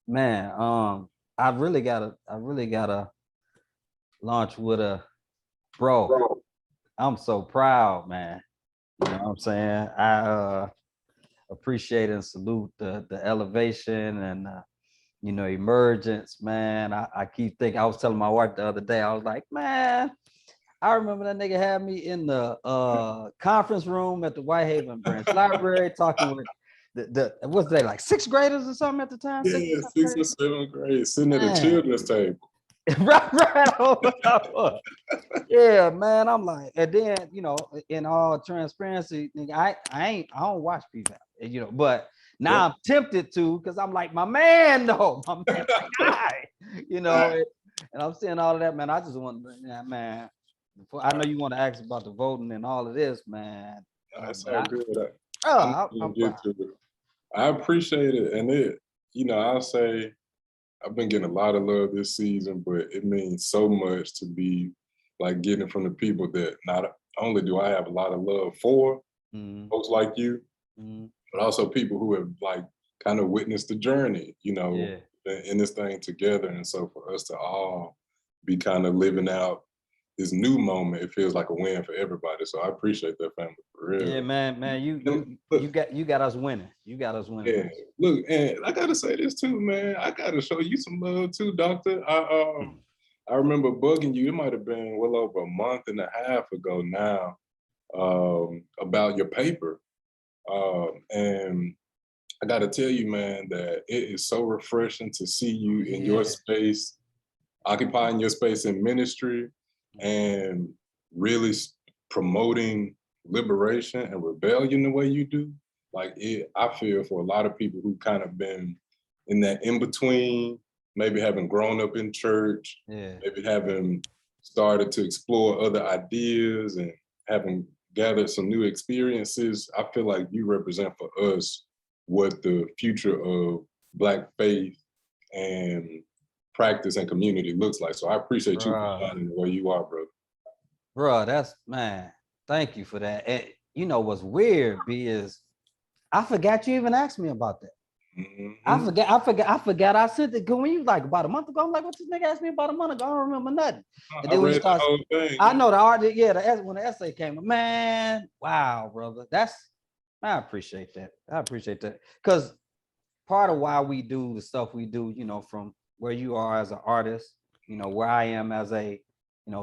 Man, I really gotta launch with a bro. I'm so proud, man. You know what I'm saying? I appreciate and salute the elevation and emergence, man. I keep thinking. I was telling my wife the other day. I was like, man, I remember that nigga had me in the conference room at the Whitehaven Branch Library talking with the what's they like sixth graders or something at the time? Yeah, sixth or seventh grade, sitting at the Man. children's table. right. Yeah, man. I'm like, and then in all transparency, nigga, I don't watch people, but now I'm tempted to because I'm like, my man, though, my man, my guy, and I'm seeing all of that, man. I just want, man. I know you want to ask about the voting and all of this, man. That's so good. I'm proud. I appreciate it, and I'll say I've been getting a lot of love this season, but it means so much to be like getting from the people that not only do I have a lot of love for, folks like you, but also people who have like kind of witnessed the journey, in this thing together. And so for us to all be kind of living out this new moment, it feels like a win for everybody. So I appreciate that, family, for real. Yeah, man, you got us winning. You got us winning. Yeah, look, and I gotta say this too, man. I gotta show you some love too, doctor. I remember bugging you. It might have been well over a month and a half ago now, about your paper, and I gotta tell you, man, that it is so refreshing to see you in your space, occupying your space in ministry, and really promoting liberation and rebellion the way you do. Like I feel for a lot of people who kind of been in that in between, maybe having grown up in church, maybe having started to explore other ideas and having gathered some new experiences. I feel like you represent for us what the future of Black faith and practice and community looks like. So I appreciate you for shining the way you are, brother. Bro, that's, man, thank you for that. And you know what's weird, B, is I forgot you even asked me about that. I forgot I sent it. When you like about a month ago, I'm like, what this nigga asked me about a month ago? I don't remember nothing. And then when you start, I know the art, when the essay came, man, wow, brother. I appreciate that. I appreciate that. Because part of why we do the stuff we do, from where you are as an artist, where I am as a,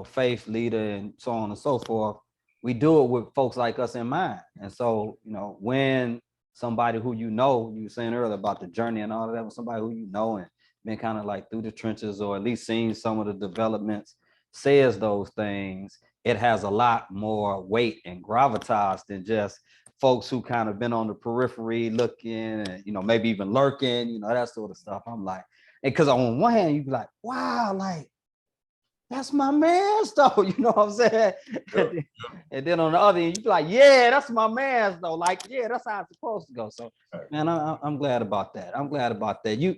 faith leader and so on and so forth, we do it with folks like us in mind. And so, when somebody who you were saying earlier about the journey and all of that, with somebody who and been kind of like through the trenches or at least seen some of the developments, says those things, it has a lot more weight and gravitas than just folks who kind of been on the periphery looking and, maybe even lurking, that sort of stuff. I'm like, and because on one hand, you'd be like, wow, like, that's my man's though, you know what I'm saying? And then on the other end, you be like, yeah, that's my man's though. Like, yeah, that's how it's supposed to go. So, man, I'm glad about that. I'm glad about that. You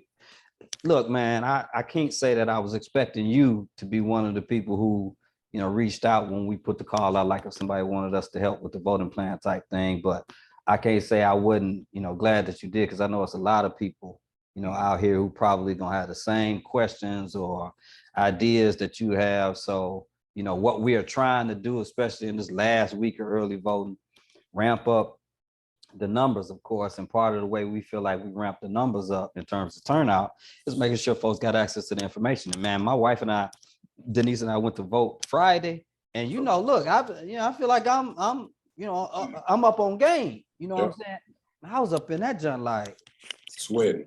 look, man, I can't say that I was expecting you to be one of the people who, reached out when we put the call out, like if somebody wanted us to help with the voting plan type thing. But I can't say I wouldn't, glad that you did, because I know it's a lot of people, out here who probably gonna have the same questions or ideas that you have. So, what we are trying to do, especially in this last week of early voting, ramp up the numbers, of course. And part of the way we feel like we ramp the numbers up in terms of turnout is making sure folks got access to the information. And man, my wife and I, Denise and I, went to vote Friday. And look, I feel like I'm up on game. You know what I'm saying? I was up in that joint like sweating.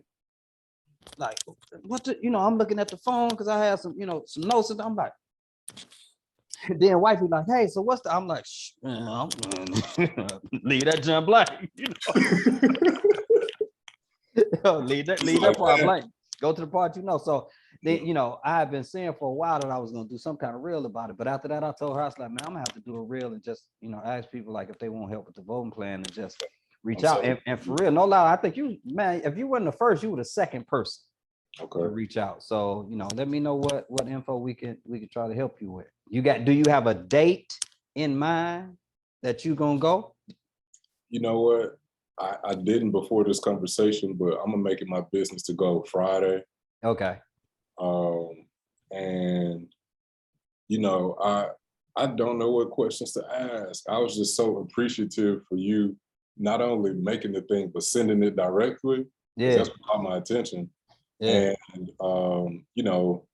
Like, I'm looking at the phone because I had some, some notes, and I'm like, then wife be like, hey, so what's I'm like, man, I'm leave that jump blank, leave that part blank. Go to the part, So then, I've been saying for a while that I was gonna do some kind of reel about it, but after that, I told her, I was like, man, I'm gonna have to do a reel and just, ask people like if they want help with the voting plan and just reach out. And for real, no lie, I think if you weren't the first, you were the second person to reach out. So, let me know what info we can try to help you with. Do you have a date in mind that you gonna go? You know what? I didn't before this conversation, but I'm gonna make it my business to go Friday. Okay. And you know, I don't know what questions to ask. I was just so appreciative for you not only making the thing but sending it directly, because Yeah. that's what caught my attention. Yeah. And you know,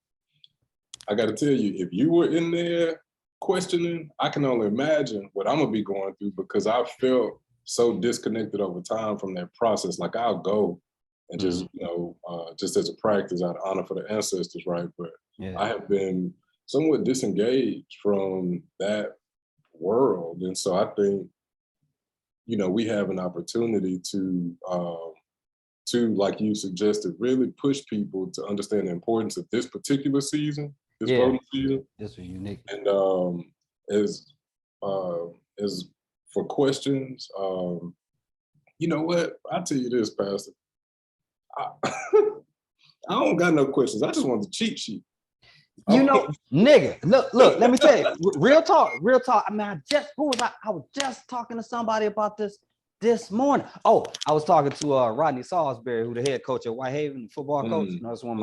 I got to tell you, if you were in there questioning, I can only imagine what I'm gonna be going through, because I felt so disconnected over time from that process. Like I'll go and just, you know, just as a practice, out of honor for the ancestors, right? But Yeah. I have been somewhat disengaged from that world, and so I think, you know, we have an opportunity to, like you suggested, really push people to understand the importance of this particular season, this Yeah. voting season. This was unique. And as as for questions, you know what? I'll tell you this, Pastor. I, I don't got no questions. I just want the cheat sheet. You know, nigga, look, let me tell you, real talk, real talk. I mean, I was just talking to somebody about this morning. Oh, I was talking to Rodney Salisbury, who the head coach at Whitehaven, the football coach. You know, that's one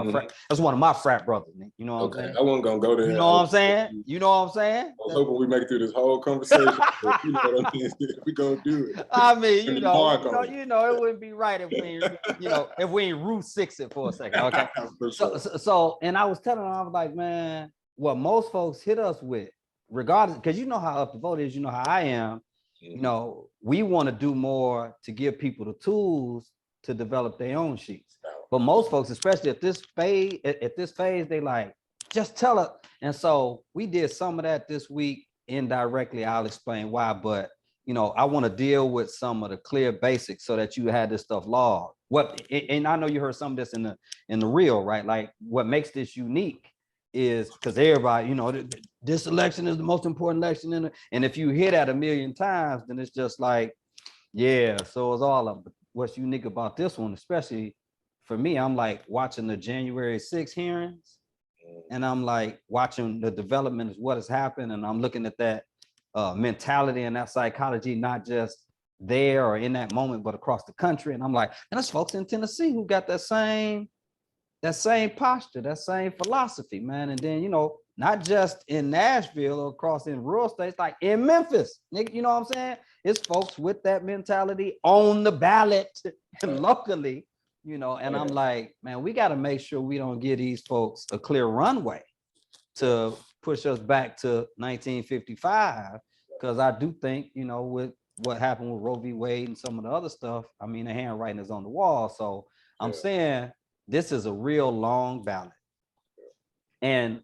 of my frat brothers. You know what I'm saying? I wasn't gonna go there. You know what I'm saying? You know what I'm saying? I was hoping we make it through this whole conversation. But you know what I mean? We gonna do it. I mean, you know, it wouldn't be right if we ain't Route 6 it for a second. Okay. So, and I was telling them, I was like, man, what most folks hit us with, regardless, because you know how up the vote is, you know how I am. You know, we want to do more to give people the tools to develop their own sheets. But most folks, especially at this phase, they like, just tell it. And so we did some of that this week indirectly. I'll explain why, but you know, I want to deal with some of the clear basics so that you had this stuff logged. And I know you heard some of this in the reel, right? Like what makes this unique is because everybody, you know, this election is the most important election and if you hear that a million times, then it's just like, yeah, so it's all of what's unique about this one, especially for me. I'm like watching the January 6th hearings, and I'm like watching the development of what has happened, and I'm looking at that mentality and that psychology, not just there or in that moment, but across the country. And I'm like, and there's folks in Tennessee who got that same posture, that same philosophy, man. And then, you know, not just in Nashville or across in rural states, like in Memphis, you know what I'm saying? It's folks with that mentality on the ballot locally, you know, and I'm like, man, we got to make sure we don't give these folks a clear runway to push us back to 1955, because I do think, you know, with what happened with Roe v. Wade and some of the other stuff, I mean, the handwriting is on the wall. So I'm saying this is a real long ballot. And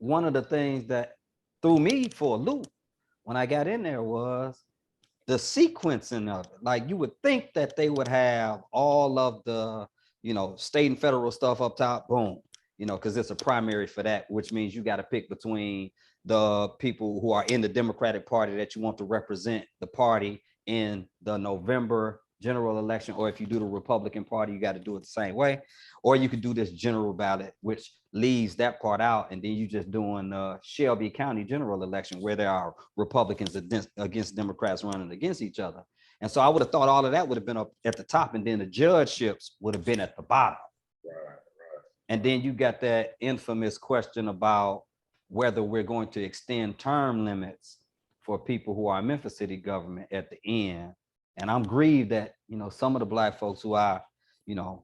one of the things that threw me for a loop when I got in there was the sequencing of it. Like you would think that they would have all of the, you know, state and federal stuff up top, boom, you know, because it's a primary for that, which means you got to pick between the people who are in the Democratic Party that you want to represent the party in the November general election, or if you do the Republican Party, you got to do it the same way, or you could do this general ballot, which leaves that part out, and then you just doing Shelby County general election where there are Republicans against Democrats running against each other. And so I would have thought all of that would have been up at the top, and then the judgeships would have been at the bottom. Right. And then you got that infamous question about whether we're going to extend term limits for people who are in Memphis city government at the end. And I'm grieved that, you know, some of the Black folks who I, you know,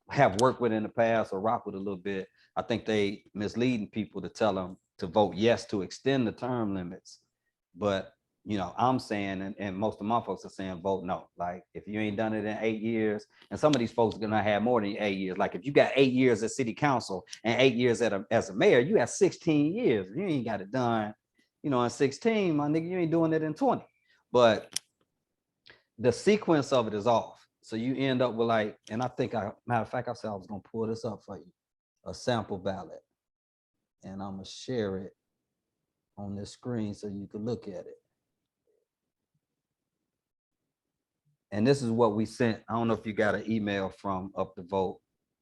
have worked with in the past or rock with a little bit, I think they misleading people to tell them to vote yes to extend the term limits. But, you know, I'm saying, and most of my folks are saying vote no. Like if you ain't done it in 8 years, and some of these folks are gonna have more than 8 years. Like if you got 8 years as city council and 8 years as a mayor, you have 16 years. You ain't got it done, you know, in 16, my nigga, you ain't doing it in 20. But the sequence of it is off. So you end up with like, and I think matter of fact, I said I was gonna pull this up for you, a sample ballot. And I'm gonna share it on this screen so you can look at it. And this is what we sent. I don't know if you got an email from Up to Vote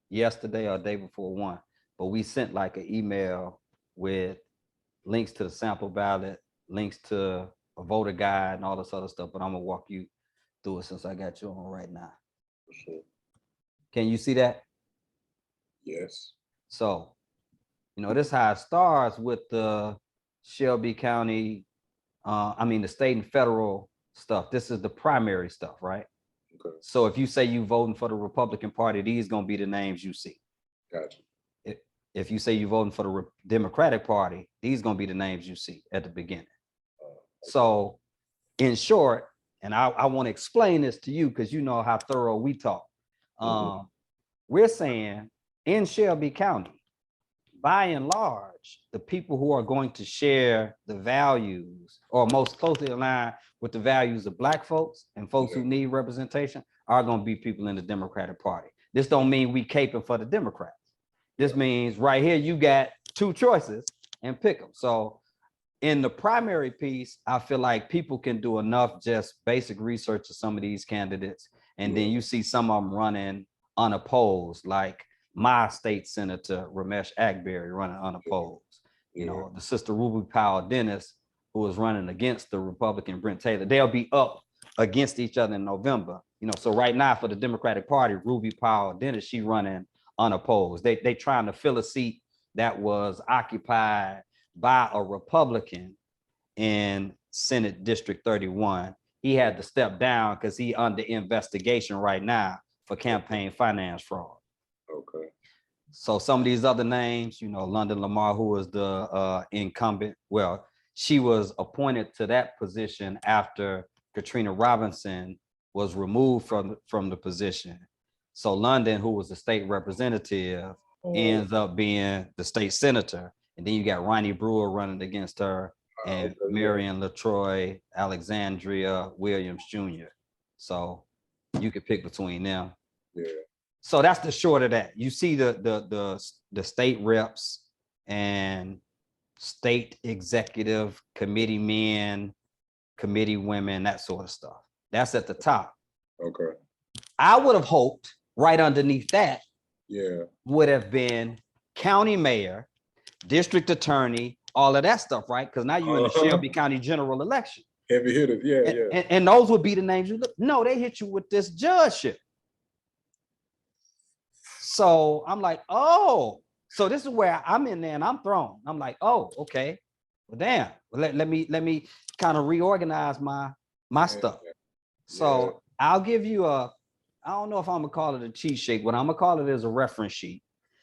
yesterday or day before one, but we sent like an email with links to the sample ballot, links to a voter guide and all this other stuff, but I'm gonna walk you through it since I got you on right now. Can you see that? Yes. So, this is how it starts with the Shelby County, the state and federal stuff. This is the primary stuff, right? Okay. So if you say you voting for the Republican Party, these gonna be the names you see. Gotcha. If you say you voting for the Democratic Party, these gonna be the names you see at the beginning. So in short, and I want to explain this to you because you know how thorough we talk. We're saying in Shelby County, by and large, the people who are going to share the values or most closely aligned with the values of Black folks and folks who need representation are going to be people in the Democratic Party. This don't mean we caping for the Democrats. This means right here, you got two choices and pick them. So in the primary piece, I feel like people can do enough just basic research of some of these candidates. And then you see some of them running unopposed, like my state senator, Ramesh Agberry, running unopposed. The sister Ruby Powell Dennis, who is running against the Republican Brent Taylor. They'll be up against each other in November. So right now for the Democratic Party, Ruby Powell Dennis, she running unopposed. They trying to fill a seat that was occupied by a Republican in Senate District 31. He had to step down because he under investigation right now for campaign finance fraud. Okay. So some of these other names, London Lamar, who was the incumbent, well, she was appointed to that position after Katrina Robinson was removed from the position. So London, who was the state representative, ends up being the state senator. And then you got Ronnie Brewer running against her and Marion LaTroy, Alexandria Williams Jr. So you could pick between them. Yeah. So that's the short of that. You see the state reps and state executive committee men, committee women, that sort of stuff. That's at the top. Okay. I would have hoped right underneath that would have been county mayor, district attorney, all of that stuff, right? Because now you're in the Shelby County general election. Heavy hitters, yeah. And those would be the names you look. No, they hit you with this judgeship. So I'm like, oh, so this is where I'm in there and I'm thrown. I'm like, oh, okay. Well, damn. Well, let me kind of reorganize my stuff. So I'll give you I don't know if I'm gonna call it a cheat sheet, but I'm gonna call it as a reference sheet.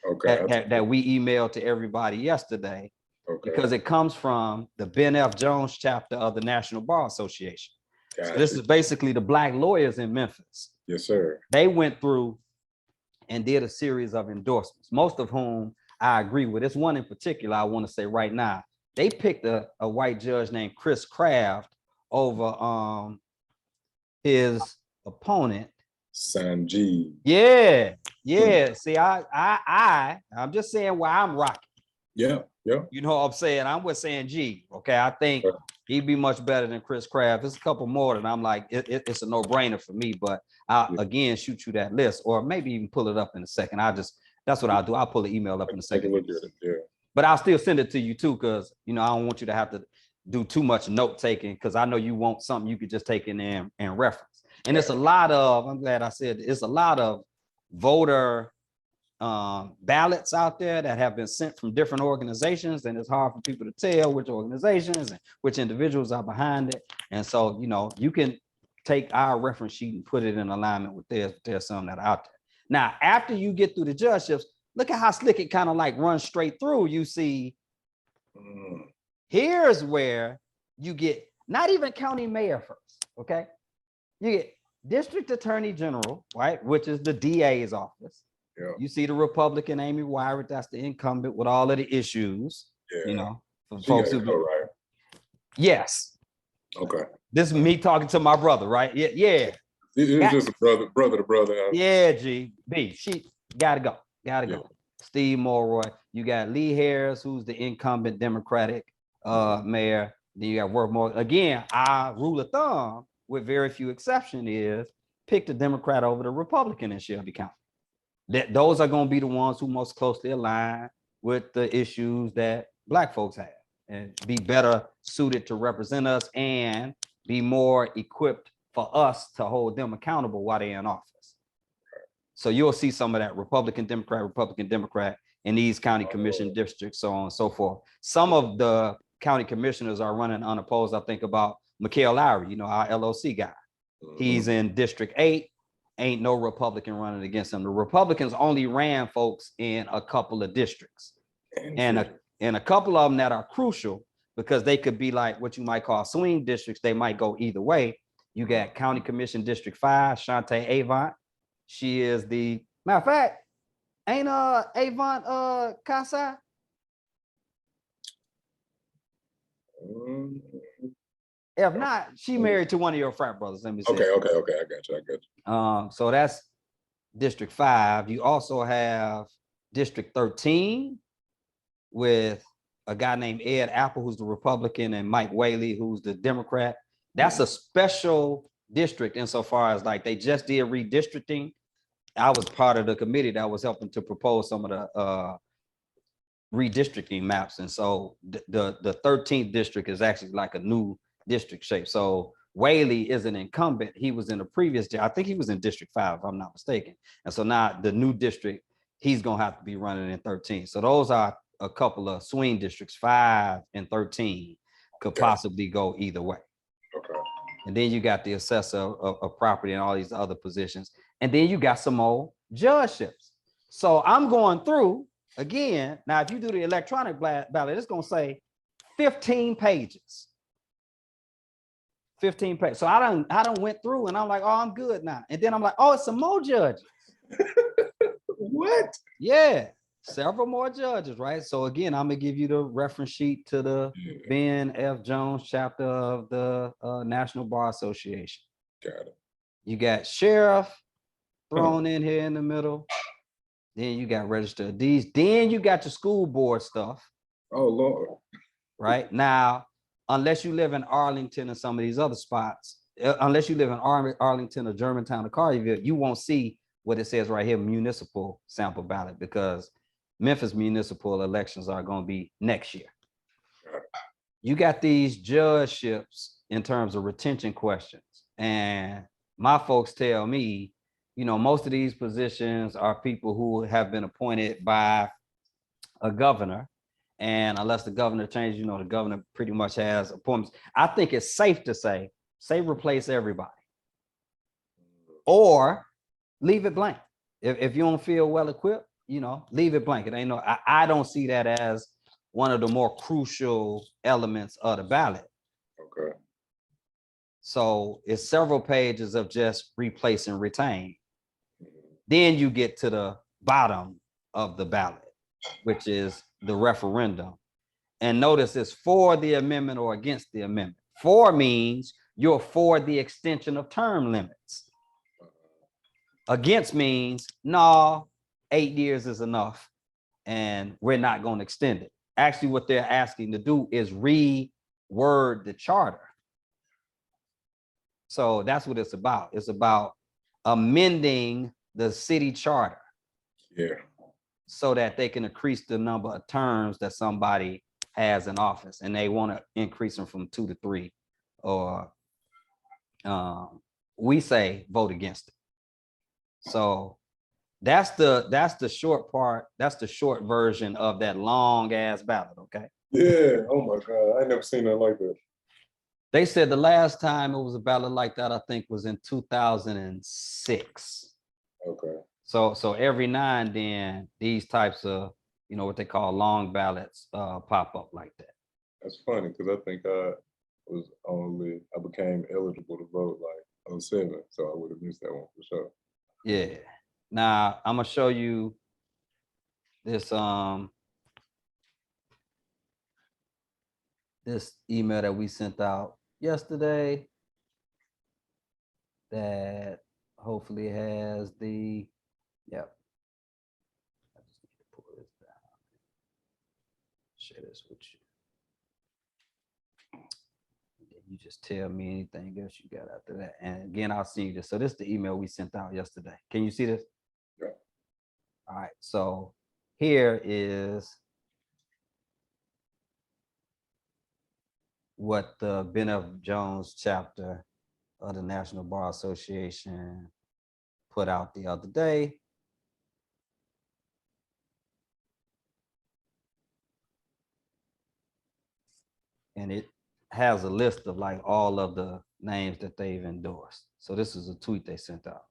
Okay. That we emailed to everybody yesterday. Okay. Because it comes from the Ben F. Jones chapter of the National Bar Association. Gotcha. So this is basically the Black lawyers in Memphis. Yes, sir. They went through and did a series of endorsements, most of whom I agree with. This one in particular, I want to say right now, they picked a white judge named Chris Kraft over his opponent. Sanjeev. Yeah. See, I'm just saying why I'm rocking. Yeah. You know what I'm saying? I'm with Sanjeev. Okay, I think he'd be much better than Chris Kraft. There's a couple more that I'm like, it's a no-brainer for me. But I'll again shoot you that list, or maybe even pull it up in a second. That's what I'll do. I'll pull the email up in a second. But I'll still send it to you too, because I don't want you to have to do too much note taking, because I know you want something you could just take in there and reference. And it's a lot of, I'm glad I said, it's a lot of voter ballots out there that have been sent from different organizations, and it's hard for people to tell which organizations and which individuals are behind it. And so, you can take our reference sheet and put it in alignment with theirs. There's some that are out there. Now, after you get through the judgeships, look at how slick it kind of like runs straight through. You see, here's where you get not even county mayor first, okay? You get district attorney general, right, which is the DA's office. Yeah. You see the Republican Amy Wyrett, that's the incumbent with all of the issues. For folks who right. Yes. Okay. This is me talking to my brother, right? Yeah. It's just a brother to brother. Yeah, B. She gotta go. Steve Mulroy. You got Lee Harris, who's the incumbent Democratic mayor. Then you got Worth Morgan. Again, our rule of thumb, with very few exceptions, is pick the Democrat over the Republican in Shelby County. Those are going to be the ones who most closely align with the issues that Black folks have and be better suited to represent us and be more equipped for us to hold them accountable while they're in office. So you'll see some of that Republican, Democrat in these county commission districts, so on and so forth. Some of the county commissioners are running unopposed. I think about Mikhail Lowry, you know, our LOC guy. He's in District 8. Ain't no Republican running against him. The Republicans only ran folks in a couple of districts, and a couple of them that are crucial because they could be like what you might call swing districts. They might go either way. You got County Commission District 5, Shantae Avant. She is the matter of fact, ain't Avant Casa? If not, she married to one of your frat brothers. Let me see. Okay, I got you. So that's District 5. You also have District 13 with a guy named Ed Apple, who's the Republican, and Mike Whaley, who's the Democrat. That's a special district insofar as like they just did redistricting. I was part of the committee that was helping to propose some of the redistricting maps. And so the 13th district is actually like a new district shape. So Whaley is an incumbent. He was in the previous, I think he was in District 5, if I'm not mistaken. And so now the new district, he's going to have to be running in 13. So those are a couple of swing districts, 5 and 13 could possibly go either way. Okay. And then you got the assessor of property and all these other positions. And then you got some old judgeships. So I'm going through again. Now, if you do the electronic ballot, it's going to say 15 pages. 15 pages. So I done went through and I'm like, oh, I'm good now. And then I'm like, oh, it's some more judges. What? Yeah, several more judges, right? So again, I'm gonna give you the reference sheet to the Ben F. Jones chapter of the National Bar Association. Got it. You got sheriff thrown in here in the middle. Then you got registered of deeds. Then you got your school board stuff. Oh, Lord. Right now, unless you live in Arlington and some of these other spots, unless you live in Arlington or Germantown or Collierville, you won't see what it says right here, municipal sample ballot, because Memphis municipal elections are going to be next year. You got these judgeships in terms of retention questions. And my folks tell me, you know, most of these positions are people who have been appointed by a governor. And unless the governor changes, you know, the governor pretty much has appointments. I think it's safe to say replace everybody. Or leave it blank. If you don't feel well equipped, you know, leave it blank. It ain't no, I don't see that as one of the more crucial elements of the ballot. Okay. So it's several pages of just replace and retain. Then you get to the bottom of the ballot, which is the referendum. And notice it's for the amendment or against the amendment. For means you're for the extension of term limits. Against means, no, 8 years is enough and we're not going to extend it. Actually, what they're asking to do is reword the charter. So that's what it's about. It's about amending the city charter. Yeah. So that they can increase the number of terms that somebody has in office, and they want to increase them from 2 to 3, or we say vote against it. So that's the short part. That's the short version of that long ass ballot. Okay. Yeah. Oh my God. I ain't never seen that like that. They said the last time it was a ballot like that, I think, was in 2006. Okay. So every now and then, these types of, you know, what they call long ballots pop up like that. That's funny because I think I became eligible to vote like 07, so I would have missed that one for sure. Yeah. Now I'm gonna show you this this email that we sent out yesterday that hopefully has the, yep. I just need to pull this down. Share this with you. You just tell me anything else you got after that. And again, I'll see you this. So this is the email we sent out yesterday. Can you see this? Yeah. All right. So here is what the Ben F. Jones chapter of the National Bar Association put out the other day. and it has a list of like all of the names that they've endorsed. So this is a tweet they sent out.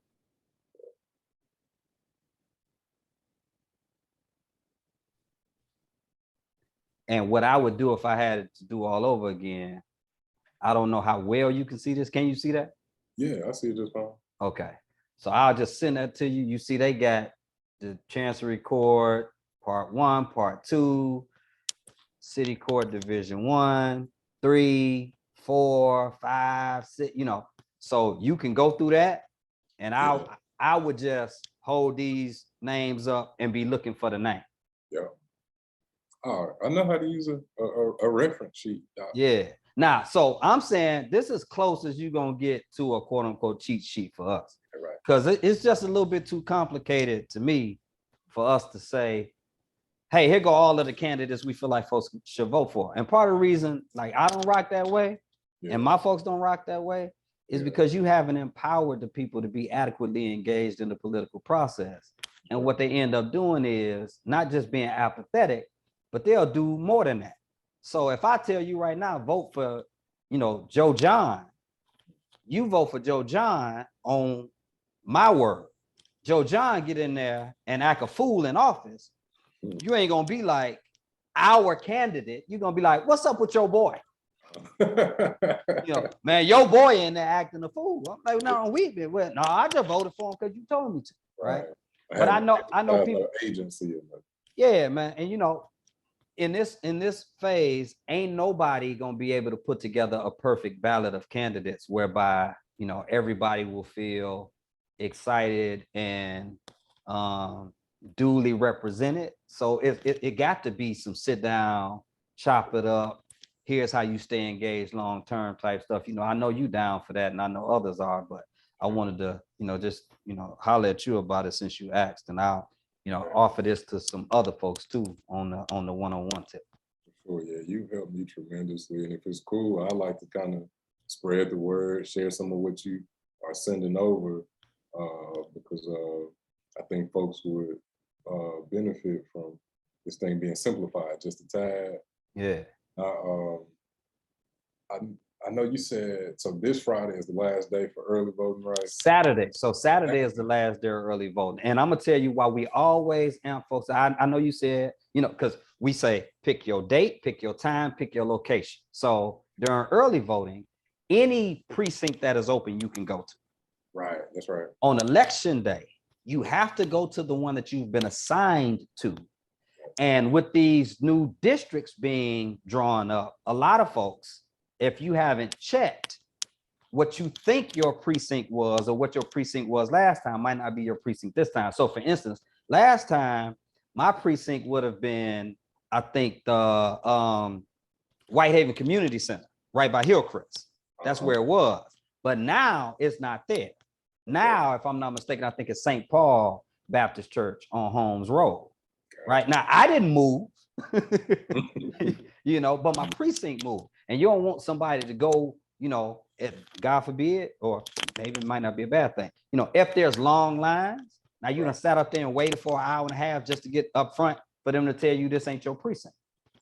And what I would do if I had it to do all over again, I don't know how well you can see this. Can you see that? Yeah, I see it just fine. Okay. So I'll just send that to you. You see they got the Chancery Court, Part 1, Part 2, City Court Division 1, 3, 4, 5, 6, you know. So you can go through that, and I would just hold these names up and be looking for the name. Yeah. Oh, I know how to use a reference sheet. Yeah. Now, so I'm saying this is close as you're gonna get to a quote unquote cheat sheet for us. Right. Because it's just a little bit too complicated to me for us to say, hey, here go all of the candidates we feel like folks should vote for. And part of the reason, like, I don't rock that way, and my folks don't rock that way, is because you haven't empowered the people to be adequately engaged in the political process. And what they end up doing is not just being apathetic, but they'll do more than that. So if I tell you right now, vote for, you know, Joe John, you vote for Joe John on my word. Joe John get in there and act a fool in office. You ain't gonna be like our candidate. You're gonna be like, what's up with your boy? You know, man, your boy in there acting a fool. I'm like, no, we've been with. No, I just voted for him because you told me to, right? But I know people. Agency. Yeah, man, and you know, in this phase, ain't nobody gonna be able to put together a perfect ballot of candidates whereby, you know, everybody will feel excited and duly represented. So it got to be some sit down, chop it up. Here's how you stay engaged long term type stuff. You know, I know you down for that, and I know others are, but I wanted to, you know, just, you know, holler at you about it since you asked, and I'll, you know, offer this to some other folks too on the one-on-one tip. Sure, yeah, you've helped me tremendously, and if it's cool, I like to kind of spread the word, share some of what you are sending over, because I think folks would benefit from this thing being simplified just a tad. Yeah. I know you said, so this Friday is the last day for early voting, right? Saturday. So Saturday is the last day of early voting. And I'm gonna tell you why we always amp folks. I know you said, you know, because we say pick your date, pick your time, pick your location. So during early voting, any precinct that is open, you can go to. Right, that's right. On election day, you have to go to the one that you've been assigned to. And with these new districts being drawn up, a lot of folks, if you haven't checked what you think your precinct was or what your precinct was last time, might not be your precinct this time. So for instance, last time my precinct would have been, I think, the Whitehaven Community Center right by Hillcrest. That's where it was. But now it's not there. Now, if I'm not mistaken, I think it's St. Paul Baptist Church on Holmes Road. Right now, I didn't move, you know, but my precinct moved. And you don't want somebody to go, you know, if God forbid, or maybe it might not be a bad thing, you know, if there's long lines. Now you done sat up there and waited for an hour and a half just to get up front for them to tell you this ain't your precinct.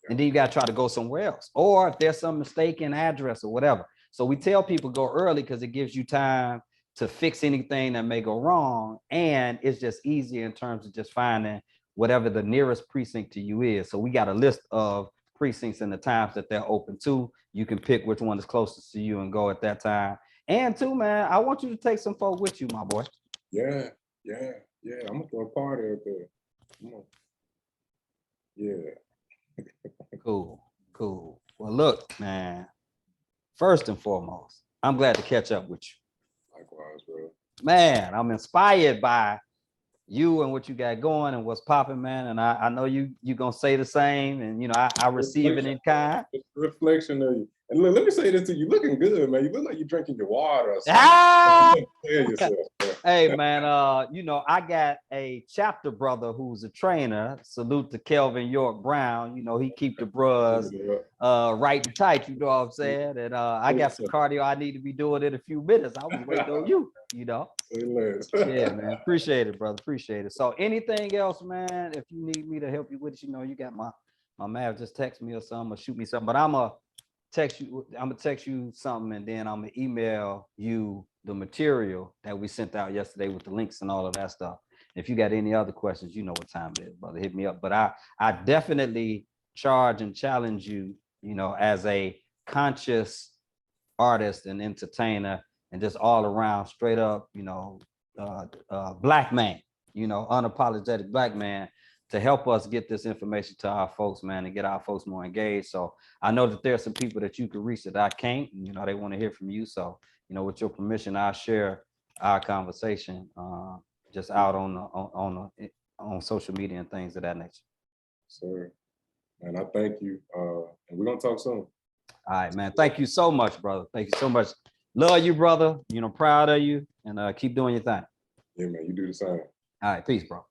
And then you got to try to go somewhere else. Or if there's some mistaken address or whatever. So we tell people go early because it gives you time to fix anything that may go wrong. And it's just easier in terms of just finding whatever the nearest precinct to you is. So we got a list of precincts and the times that they're open to. You can pick which one is closest to you and go at that time. And too, man, I want you to take some folk with you, my boy. Yeah. I'm gonna throw a party out there. Come on. Yeah. Cool. Well, look, man, first and foremost, I'm glad to catch up with you. Likewise, bro. Man, I'm inspired by you and what you got going and what's popping, man. And I know you gonna say the same, and you know I receive it in kind. It's a reflection of you. And look, let me say this to you: looking good, man. You look like you're drinking your water or something. Yourself, hey, man. You know, I got a chapter brother who's a trainer. Salute to Kelvin York Brown. You know, he keep the bros right and tight. You know what I'm saying? And I got some cardio I need to be doing in a few minutes. I was waiting on you. You know. Yeah, man. Appreciate it, brother. Appreciate it. So anything else, man, if you need me to help you with it, you know, you got my man, just text me or something or shoot me something. But text you. I'm gonna text you something, and then I'm gonna email you the material that we sent out yesterday with the links and all of that stuff. If you got any other questions, you know what time it is, brother. Hit me up. But I definitely charge and challenge you, you know, as a conscious artist and entertainer, and just all around straight up, you know, black man, you know, unapologetic black man, to help us get this information to our folks, man, and get our folks more engaged. So I know that there are some people that you can reach that I can't, and, you know, they want to hear from you. So, you know, with your permission, I'll share our conversation just out on social media and things of that nature. Sir, and I thank you. And we're gonna talk soon. All right, man. Thank you so much, brother. Thank you so much. Love you, brother. You know, proud of you, and keep doing your thing. Yeah, man, you do the same. All right, peace, bro.